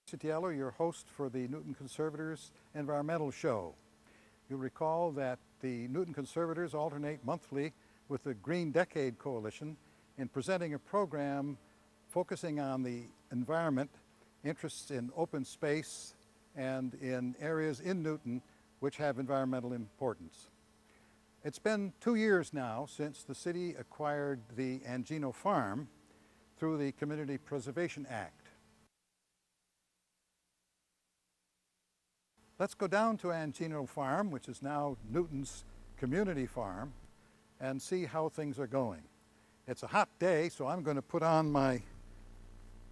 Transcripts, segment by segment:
Citiello, your host for the Newton Conservators Environmental Show. You'll recall that the Newton Conservators alternate monthly with the Green Decade Coalition in presenting a program focusing on the environment, interests in open space, and in areas in Newton which have environmental importance. It's been 2 years now since the city acquired the Angino Farm through the Community Preservation Act. Let's go down to Angino Farm, which is now Newton's community farm, and see how things are going. It's a hot day, so I'm going to put on my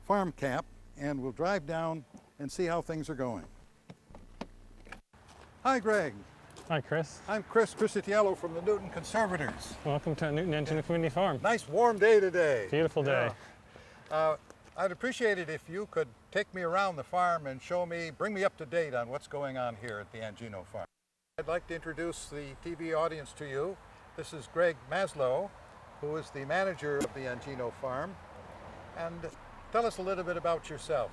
farm cap and we'll drive down and see how things are going. Hi, Greg. Hi, Chris. I'm Chris Citiello from the Newton Conservators. Welcome to Newton Angino Community Farm. Nice warm day today. Beautiful day. Yeah. I'd appreciate it if you could take me around the farm and bring me up to date on what's going on here at the Angino Farm. I'd like to introduce the TV audience to you. This is Greg Maslowe, who is the manager of the Angino Farm. And tell us a little bit about yourself.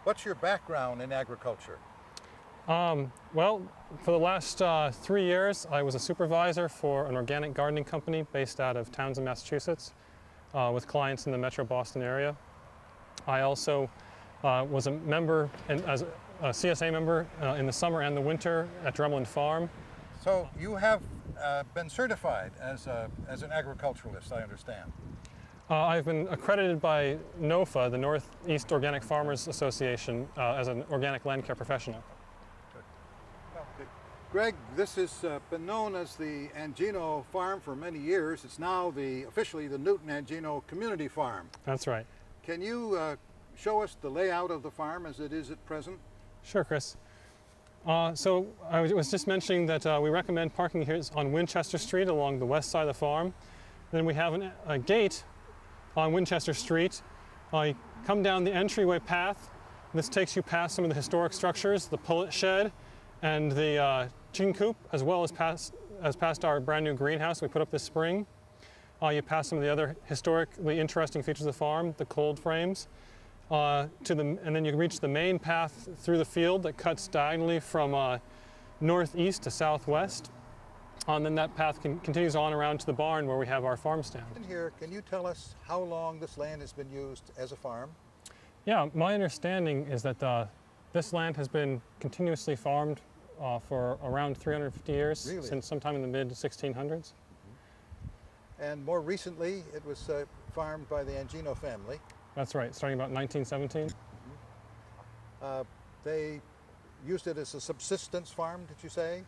What's your background in agriculture? Well, for the last 3 years, I was a supervisor for an organic gardening company based out of Townsend, Massachusetts, with clients in the Metro Boston area. I also was a member, as a CSA member in the summer and the winter at Drumlin Farm. So you have been certified as an agriculturalist, I understand. I've been accredited by NOFA, the Northeast Organic Farmers Association, as an organic land care professional. Greg, this has been known as the Angino Farm for many years. It's now officially the Newton Angino Community Farm. That's right. Can you show us the layout of the farm as it is at present? Sure, Chris. So I was just mentioning that we recommend parking here on Winchester Street along the west side of the farm. Then we have a gate on Winchester Street. You come down the entryway path. This takes you past some of the historic structures, the pullet shed and the chicken coop, as well as past our brand new greenhouse we put up this spring. You pass some of the other historically interesting features of the farm, the cold frames, and then you reach the main path through the field that cuts diagonally from northeast to southwest. And then that path continues on around to the barn where we have our farm stand. Here, can you tell us how long this land has been used as a farm? Yeah, my understanding is that this land has been continuously farmed for around 350 years, really? Since sometime in the mid-1600s. Mm-hmm. And more recently, it was farmed by the Angino family. That's right, starting about 1917. Mm-hmm. They used it as a subsistence farm, did you say?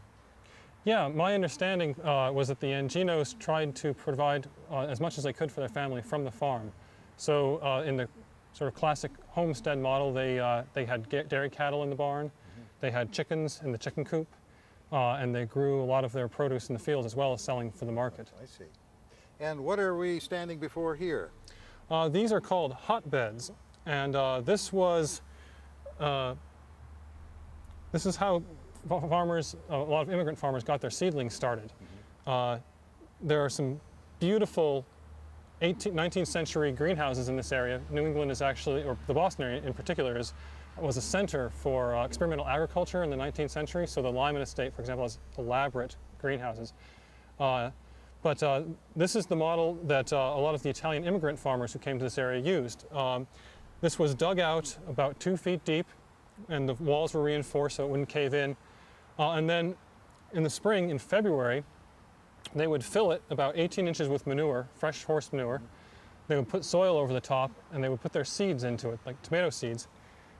Yeah, my understanding was that the Anginos tried to provide as much as they could for their family from the farm. So in the sort of classic homestead model, they had dairy cattle in the barn, mm-hmm. They had chickens in the chicken coop, and they grew a lot of their produce in the fields as well as selling for the market. I see. And what are we standing before here? These are called hotbeds, and this is how farmers, a lot of immigrant farmers got their seedlings started. Mm-hmm. There are some beautiful 19th century greenhouses in this area. New England is actually, or the Boston area in particular, was a center for experimental agriculture in the 19th century. So the Lyman Estate, for example, has elaborate greenhouses. But this is the model that a lot of the Italian immigrant farmers who came to this area used. This was dug out about 2 feet deep, and the walls were reinforced so it wouldn't cave in. And then in the spring, in February, they would fill it about 18 inches with manure, fresh horse manure. They would put soil over the top, and they would put their seeds into it, like tomato seeds.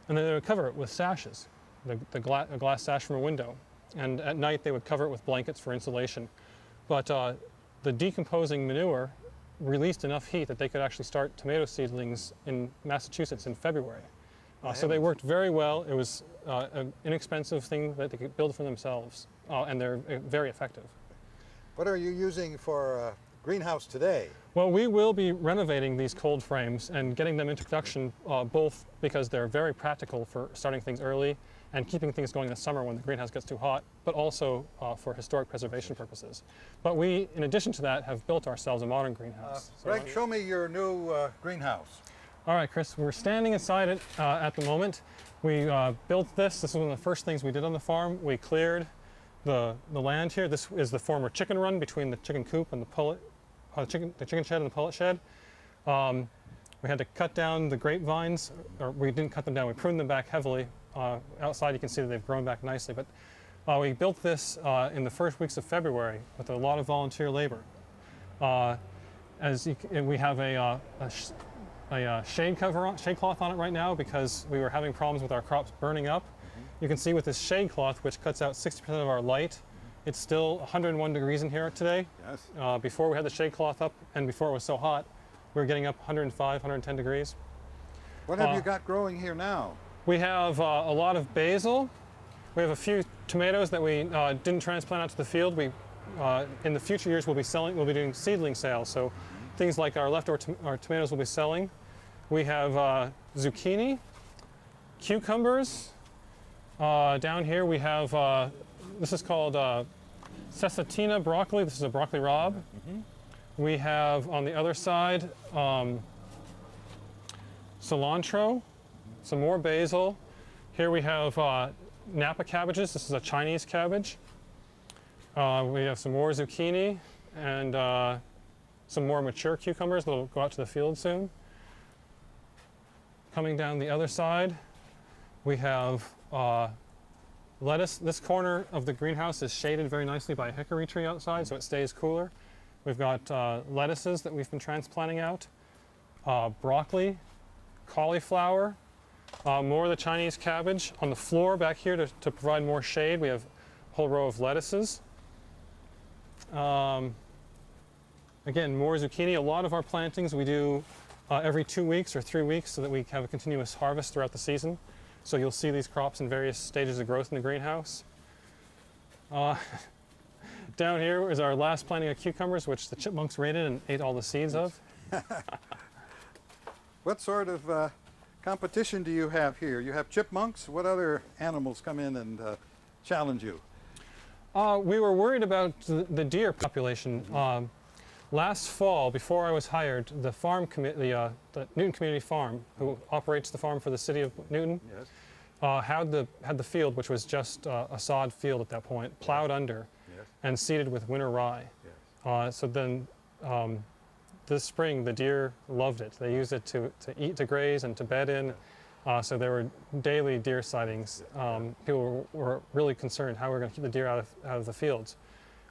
And then they would cover it with sashes, a glass sash from a window. And at night, they would cover it with blankets for insulation. But the decomposing manure released enough heat that they could actually start tomato seedlings in Massachusetts in February. So they worked very well. It was an inexpensive thing that they could build for themselves, and they're very effective. What are you using for greenhouse today? Well, we will be renovating these cold frames and getting them into production, both because they're very practical for starting things early and keeping things going in the summer when the greenhouse gets too hot, but also for historic preservation purposes. But we, in addition to that, have built ourselves a modern greenhouse. Greg, show me your new greenhouse. All right, Chris, we're standing inside it at the moment. We built this. This is one of the first things we did on the farm. We cleared the land here. This is the former chicken run between the chicken coop and the pullet, the chicken shed and the pullet shed. We had to cut down the grapevines, or we didn't cut them down, we pruned them back heavily. Outside you can see that they've grown back nicely, but we built this in the first weeks of February with a lot of volunteer labor. We have a shade cloth on it right now because we were having problems with our crops burning up. You can see with this shade cloth, which cuts out 60% of our light, it's still 101 degrees in here today. Yes. Before we had the shade cloth up and before it was so hot, we were getting up 105, 110 degrees. What have you got growing here now? We have a lot of basil. We have a few tomatoes that we didn't transplant out to the field. We, in the future years, we'll be doing seedling sales. So things like our leftover tomatoes will be selling. We have zucchini, cucumbers. Down here we have, this is called Cessatina broccoli. This is a broccoli rabe. We have on the other side cilantro, some more basil. Here we have Napa cabbages. This is a Chinese cabbage. We have some more zucchini and some more mature cucumbers that will go out to the field soon. Coming down the other side, we have lettuce. This corner of the greenhouse is shaded very nicely by a hickory tree outside, so it stays cooler. We've got lettuces that we've been transplanting out, broccoli, cauliflower, more of the Chinese cabbage. On the floor back here to provide more shade, we have a whole row of lettuces. Again, more zucchini. A lot of our plantings we do every 2 weeks or 3 weeks so that we have a continuous harvest throughout the season. So you'll see these crops in various stages of growth in the greenhouse. Down here is our last planting of cucumbers, which the chipmunks raided and ate all the seeds of. What sort of competition do you have here? You have chipmunks. What other animals come in and challenge you? We were worried about the deer population. Last fall, before I was hired, the the Newton Community Farm, who operates the farm for the city of Newton, Yes. had the field, which was just a sod field at that point, plowed under Yes. and seeded with winter rye. Yes. So then this spring, the deer loved it. They used it to eat, to graze, and to bed in. So there were daily deer sightings. People were really concerned how we're going to keep the deer out of the fields.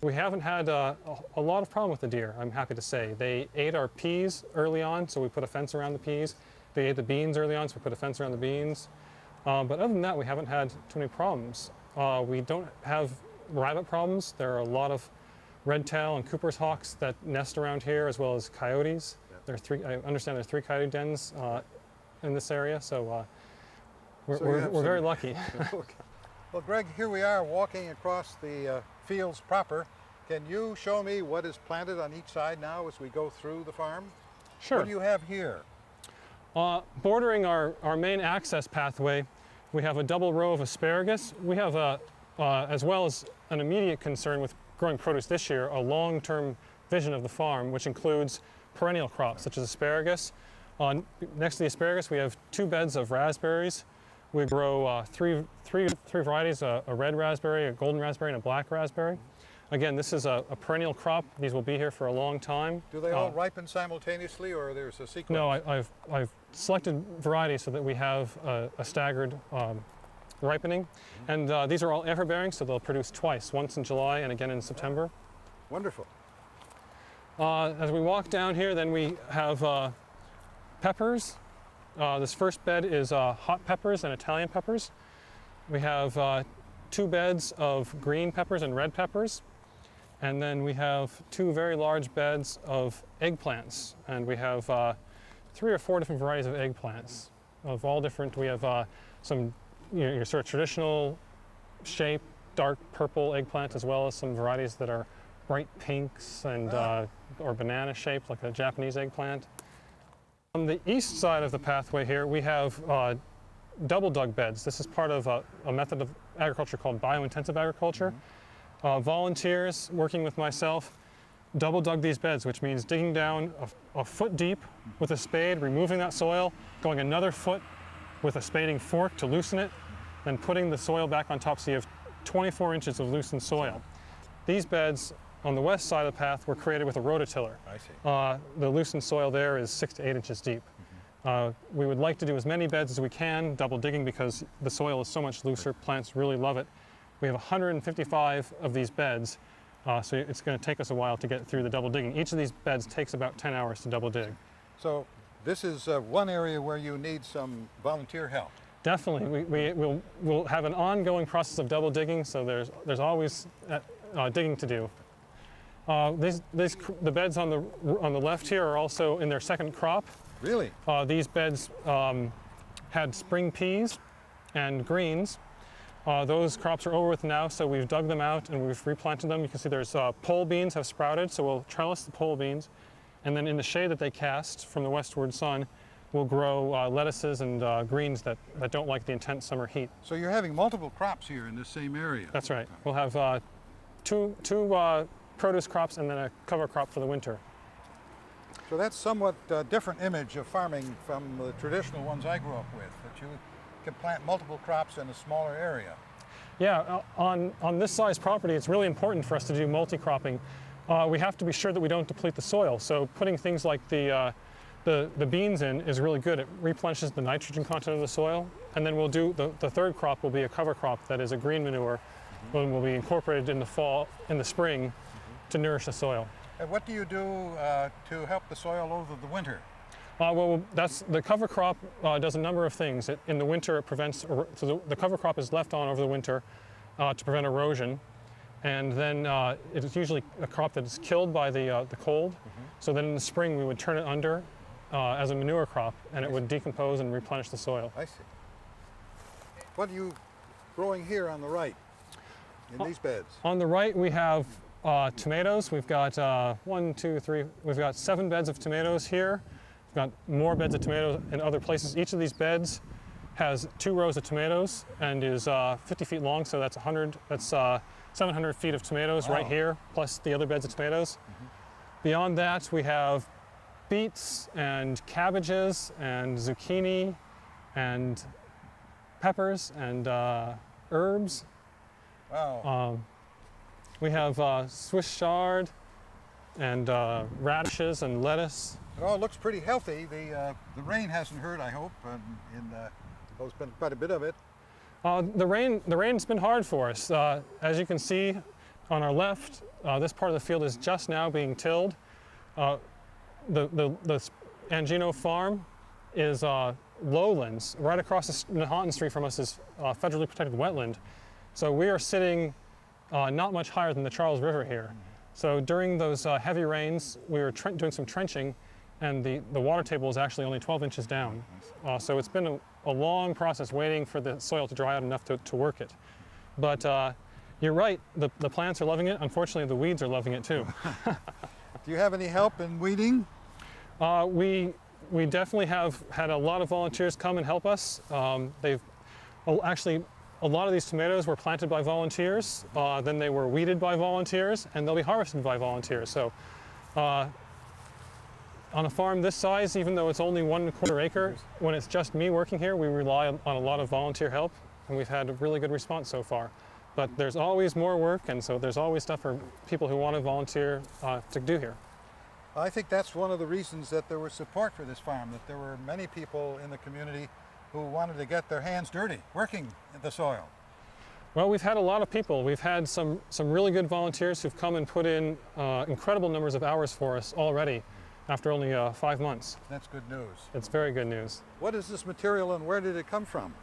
We haven't had a lot of problem with the deer, I'm happy to say. They ate our peas early on, so we put a fence around the peas. They ate the beans early on, so we put a fence around the beans. But other than that, we haven't had too many problems. We don't have rabbit problems. There are a lot of red-tail and Cooper's hawks that nest around here, as well as coyotes. Yep. I understand there's 3 coyote dens in this area, so we're some- very lucky. Okay. Well, Greg, here we are walking across the fields proper. Can you show me what is planted on each side now as we go through the farm? Sure. What do you have here? Bordering our main access pathway, we have a double row of asparagus. We have, as well as an immediate concern with growing produce this year, a long-term vision of the farm, which includes perennial crops such as asparagus. Next to the asparagus, we have 2 beds of raspberries. We grow three varieties, a red raspberry, a golden raspberry, and a black raspberry. Again, this is a perennial crop. These will be here for a long time. Do they all ripen simultaneously, or there's a sequence? No, I've selected varieties so that we have a staggered ripening. And these are all everbearing, so they'll produce twice, once in July and again in September. Wonderful. As we walk down here, then we have peppers. This first bed is hot peppers and Italian peppers. We have 2 beds of green peppers and red peppers. And then we have 2 very large beds of eggplants. And we have 3 or 4 different varieties of eggplants of all different. We have some your sort of traditional shape, dark purple eggplant, as well as some varieties that are bright pinks and or banana shaped, like a Japanese eggplant. On the east side of the pathway here, we have double dug beds. This is part of a method of agriculture called biointensive agriculture. Volunteers working with myself double dug these beds, which means digging down a foot deep with a spade, removing that soil, going another foot with a spading fork to loosen it, then putting the soil back on top so you have 24 inches of loosened soil. These beds on the west side of the path were created with a rototiller. I see. The loosened soil there is 6 to 8 inches deep. We would like to do as many beds as we can, double digging, because the soil is so much looser. Plants really love it. We have 155 of these beds, so it's going to take us a while to get through the double digging. Each of these beds takes about 10 hours to double dig. So this is one area where you need some volunteer help. Definitely. We'll have an ongoing process of double digging, so there's always digging to do. The beds on the left here are also in their second crop. Really? These beds had spring peas and greens. Those crops are over with now, so we've dug them out and we've replanted them. You can see there's pole beans have sprouted, so we'll trellis the pole beans. And then in the shade that they cast from the westward sun, we'll grow lettuces and greens that don't like the intense summer heat. So you're having multiple crops here in this same area. That's right. We'll have two produce crops and then a cover crop for the winter. So that's somewhat different image of farming from the traditional ones I grew up with, that you can plant multiple crops in a smaller area. Yeah, on this size property, it's really important for us to do multi-cropping. We have to be sure that we don't deplete the soil. So putting things like the beans in is really good. It replenishes the nitrogen content of the soil. And then we'll do, the third crop will be a cover crop that is a green manure, and will be incorporated in the spring to nourish the soil. And what do you do to help the soil over the winter? Well, the cover crop does a number of things. In the winter, it prevents, so the cover crop is left on over the winter to prevent erosion. And then it is usually a crop that is killed by the cold. So then in the spring, we would turn it under as a manure crop, and it would decompose and replenish the soil. I see. What are you growing here on the right in these beds? On the right, we have tomatoes. We've got 1, 2, 3. We've got 7 beds of tomatoes here. We've got more beds of tomatoes in other places. Each of these beds has 2 rows of tomatoes and is 50 feet long, so that's 700 feet of tomatoes right here, plus the other beds of tomatoes. Beyond that, we have beets and cabbages and zucchini and peppers and herbs. Wow. We have Swiss chard and radishes and lettuce. It all looks pretty healthy. The rain hasn't hurt, I hope, there's been quite a bit of it. The rain's been hard for us. As you can see on our left, this part of the field is just now being tilled. The Angino Farm is lowlands. Right across the Nahanton Street from us is federally protected wetland. So we are sitting not much higher than the Charles River here. So during those heavy rains, we were doing some trenching, and the water table is actually only 12 inches down. So it's been a long process waiting for the soil to dry out enough to work it. But you're right, the plants are loving it. Unfortunately, the weeds are loving it too. Do you have any help in weeding? We definitely have had a lot of volunteers come and help us. Actually, a lot of these tomatoes were planted by volunteers, then they were weeded by volunteers, and they'll be harvested by volunteers. So on a farm this size, even though it's only 1¼ acre, when it's just me working here, we rely on a lot of volunteer help, and we've had a really good response so far. But there's always more work, and so there's always stuff for people who want to volunteer to do here. I think that's one of the reasons that there was support for this farm, that there were many people in the community who wanted to get their hands dirty, working in the soil. Well, we've had a lot of people. We've had some really good volunteers who've come and put in incredible numbers of hours for us already after only 5 months. That's good news. It's very good news. What is this material and where did it come from?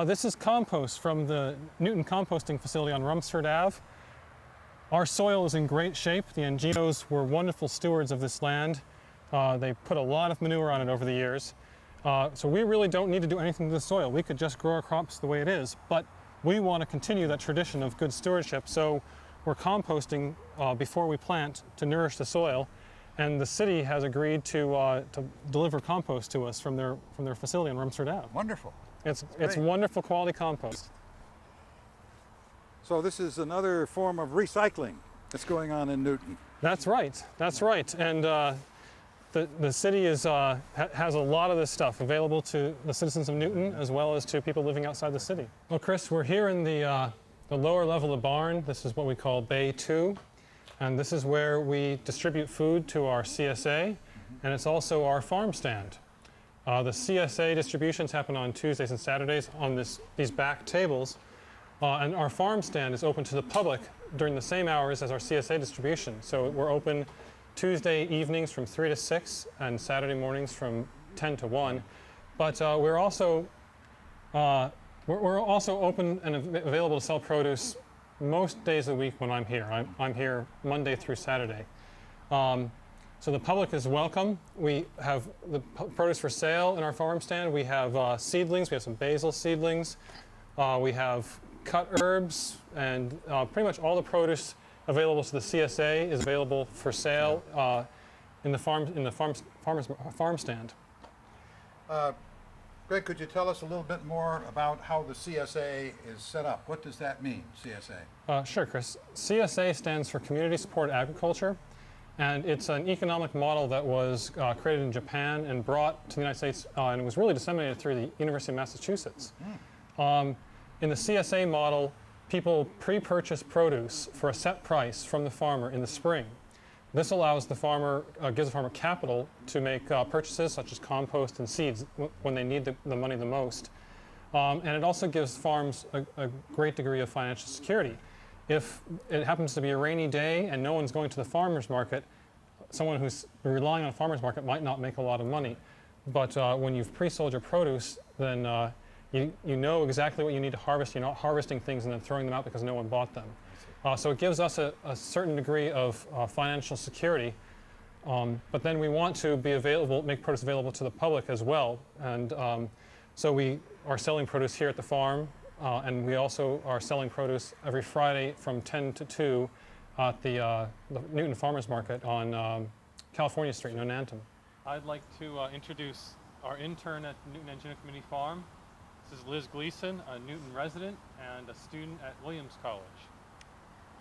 This is compost from the Newton composting facility on Rumsford Ave. Our soil is in great shape. The Anginos were wonderful stewards of this land. They put a lot of manure on it over the years. So we really don't need to do anything to the soil. We could just grow our crops the way it is, but we want to continue that tradition of good stewardship. So we're composting before we plant to nourish the soil. And the city has agreed to deliver compost to us from their facility on Rumsford Ave. Wonderful. It's wonderful quality compost. So this is another form of recycling that's going on in Newton. That's right. That's right. And the city has a lot of this stuff available to the citizens of Newton as well as to people living outside the city. Well, Chris, we're here in the lower level of the barn. This is what we call Bay 2. And this is where we distribute food to our CSA. And it's also our farm stand. The CSA distributions happen on Tuesdays and Saturdays on these back tables. And our farm stand is open to the public during the same hours as our CSA distribution. So we're open Tuesday evenings from 3 to 6 and Saturday mornings from 10 to 1. But we're also open and available to sell produce most days of the week when I'm here. I'm here Monday through Saturday. So the public is welcome. We have the produce for sale in our farm stand. We have seedlings. We have some basil seedlings. We have cut herbs, and pretty much all the produce available to the CSA is available for sale in the farm stand. Greg, could you tell us a little bit more about how the CSA is set up? What does that mean, CSA? Sure, Chris. CSA stands for Community Support Agriculture, and it's an economic model that was created in Japan and brought to the United States, and was really disseminated through the University of Massachusetts. In the CSA model, people pre-purchase produce for a set price from the farmer in the spring. This allows the farmer, gives the farmer capital to make purchases such as compost and seeds when they need the money the most. And it also gives farms a great degree of financial security. If it happens to be a rainy day and no one's going to the farmer's market, someone who's relying on a farmer's market might not make a lot of money. But when you've pre-sold your produce, then you know exactly what you need to harvest. You're not harvesting things and then throwing them out because no one bought them. So it gives us a certain degree of financial security, but then we want to be available, make produce available to the public as well. And so we are selling produce here at the farm, and we also are selling produce every Friday from 10 to 2 at the Newton Farmers Market on California Street, Nonantum. I'd like to introduce our intern at Newton Angino Community Farm. This is Liz Gleason, a Newton resident and a student at Williams College.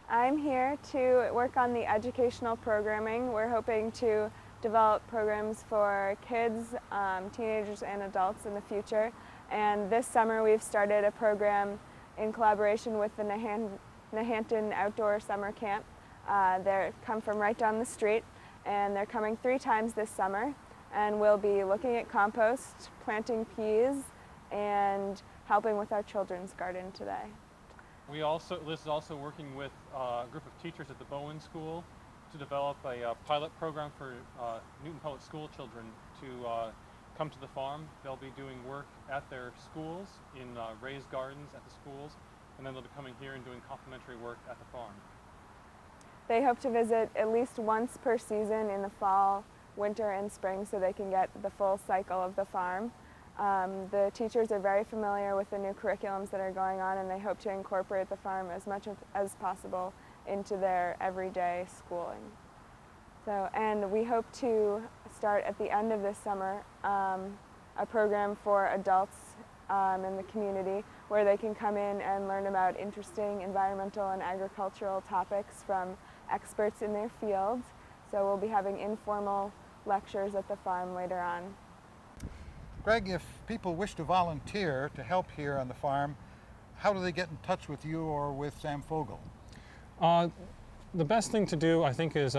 I'm here to work on the educational programming. We're hoping to develop programs for kids, teenagers, and adults in the future. And this summer we've started a program in collaboration with the Nahanton Outdoor Summer Camp. They come from right down the street, and they're coming 3 times this summer. And we'll be looking at compost, planting peas, and helping with our children's garden today. Liz is also working with a group of teachers at the Bowen School to develop a pilot program for Newton Public School children to come to the farm. They'll be doing work at their schools in raised gardens at the schools, and then they'll be coming here and doing complimentary work at the farm. They hope to visit at least once per season in the fall, winter, and spring so they can get the full cycle of the farm. The teachers are very familiar with the new curriculums that are going on, and they hope to incorporate the farm as much as possible into their everyday schooling. And we hope to start at the end of this summer a program for adults in the community where they can come in and learn about interesting environmental and agricultural topics from experts in their field. So we'll be having informal lectures at the farm later on. Greg, if people wish to volunteer to help here on the farm, how do they get in touch with you or with Sam Fogel? The best thing to do, I think, is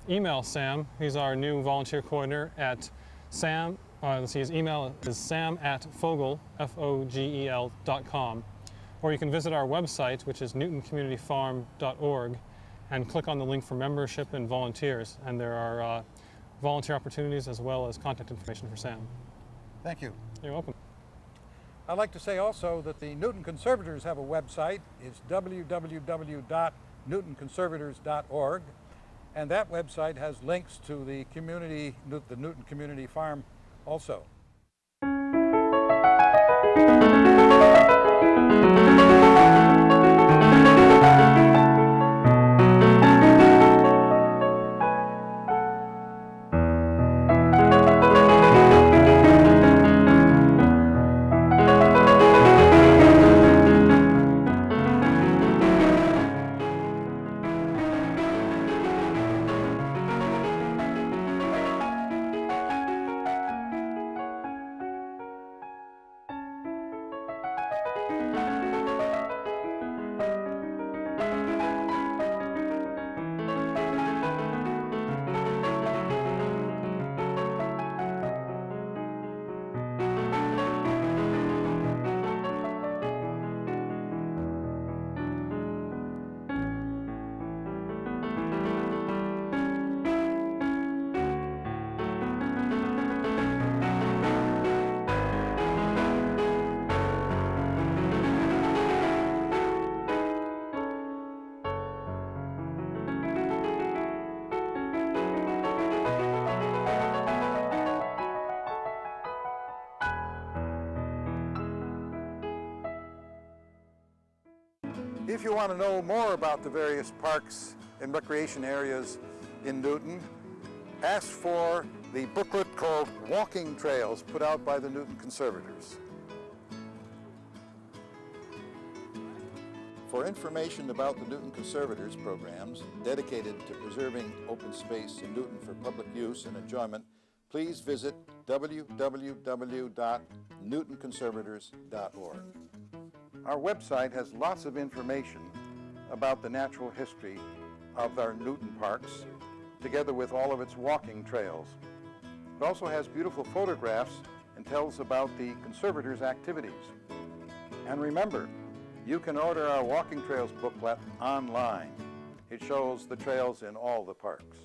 email Sam. He's our new volunteer coordinator at Sam. Let's see, his email is sam@fogel, FOGEL.com. Or you can visit our website, which is newtoncommunityfarm.org, and click on the link for membership and volunteers. And there are volunteer opportunities as well as contact information for Sam. Thank you. You're welcome. I'd like to say also that the Newton Conservators have a website. It's www.newtonconservators.org, and that website has links to the Newton Community Farm also. If you want to know more about the various parks and recreation areas in Newton, ask for the booklet called Walking Trails put out by the Newton Conservators. For information about the Newton Conservators programs dedicated to preserving open space in Newton for public use and enjoyment, please visit www.newtonconservators.org. Our website has lots of information about the natural history of our Newton parks, together with all of its walking trails. It also has beautiful photographs and tells about the Conservators' activities. And remember, you can order our Walking Trails booklet online. It shows the trails in all the parks.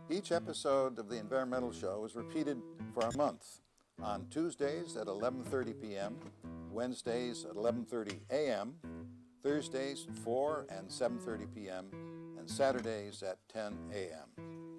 Each episode of the Environmental Show is repeated for a month on Tuesdays at 11:30 p.m., Wednesdays at 11:30 a.m., Thursdays 4 and 7:30 p.m., and Saturdays at 10 a.m.